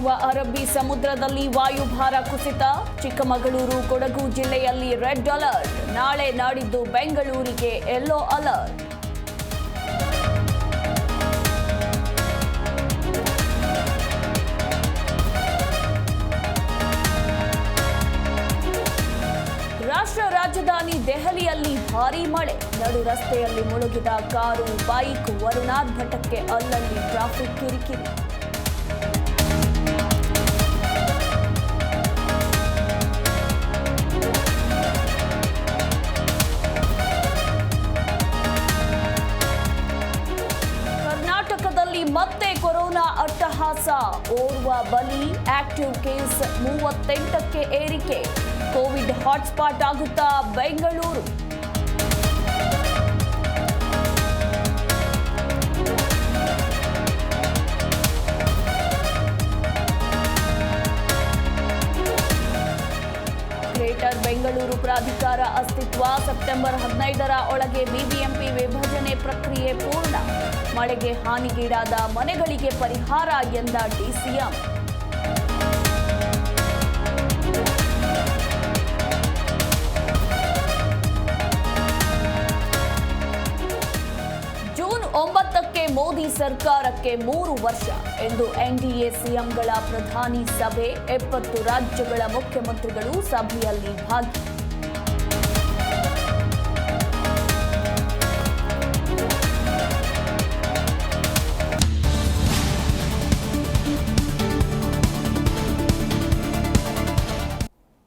ಪೂರ್ವ ಅರಬ್ಬಿ ಸಮುದ್ರದಲ್ಲಿ ವಾಯುಭಾರ ಕುಸಿತ. ಚಿಕ್ಕಮಗಳೂರು, ಕೊಡಗು ಜಿಲ್ಲೆಯಲ್ಲಿ ರೆಡ್ ಅಲರ್ಟ್. ನಾಳೆ ನಾಡಿದ್ದು ಬೆಂಗಳೂರಿಗೆ ಯೆಲ್ಲೋ ಅಲರ್ಟ್. ರಾಷ್ಟ್ರ ರಾಜಧಾನಿ ದೆಹಲಿಯಲ್ಲಿ ಭಾರೀ ಮಳೆ. ನಡು ರಸ್ತೆಯಲ್ಲಿ ಮುಳುಗಿದ ಕಾರು, ಬೈಕ್. ವರುಣಾರ್ಭಟಕ್ಕೆ ಅಲ್ಲಲ್ಲಿ ಟ್ರಾಫಿಕ್ ಕಿರಿಕಿರಿ. ಕರ್ನಾಟಕದಲ್ಲಿ ಮತ್ತೆ ಕೊರೋನಾ ಅಟ್ಟಹಾಸ. ಓರ್ವ ಬಲಿ. ಆಕ್ಟಿವ್ ಕೇಸ್ 38ಕ್ಕೆ ಏರಿಕೆ. ಕೋವಿಡ್ ಹಾಟ್ಸ್ಪಾಟ್ ಆಗುತ್ತಾ ಬೆಂಗಳೂರು? ಗ್ರೇಟರ್ ಬೆಂಗಳೂರು ಪ್ರಾಧಿಕಾರ ಅಸ್ತಿತ್ವ. ಸೆಪ್ಟೆಂಬರ್ 15ರ ಒಳಗೆ ಬಿಬಿಎಂಪಿ ವಿಭಜನೆ ಪ್ರಕ್ರಿಯೆ ಪೂರ್ಣ. ಮಳೆಗೆ ಹಾನಿಗೀಡಾದ ಮನೆಗಳಿಗೆ ಪರಿಹಾರ ಎಂದ ಡಿಸಿಎಂ. ಜೂನ್ 9ಕ್ಕೆ ಮೋದಿ ಸರ್ಕಾರಕ್ಕೆ 3 ವರ್ಷ ಎಂದು ಎನ್ಡಿಎ ಸಿಎಂಗಳ ಪ್ರಧಾನಿ ಸಭೆ. 70 ರಾಜ್ಯಗಳ ಮುಖ್ಯಮಂತ್ರಿಗಳು ಸಭೆಯಲ್ಲಿ ಭಾಗಿ.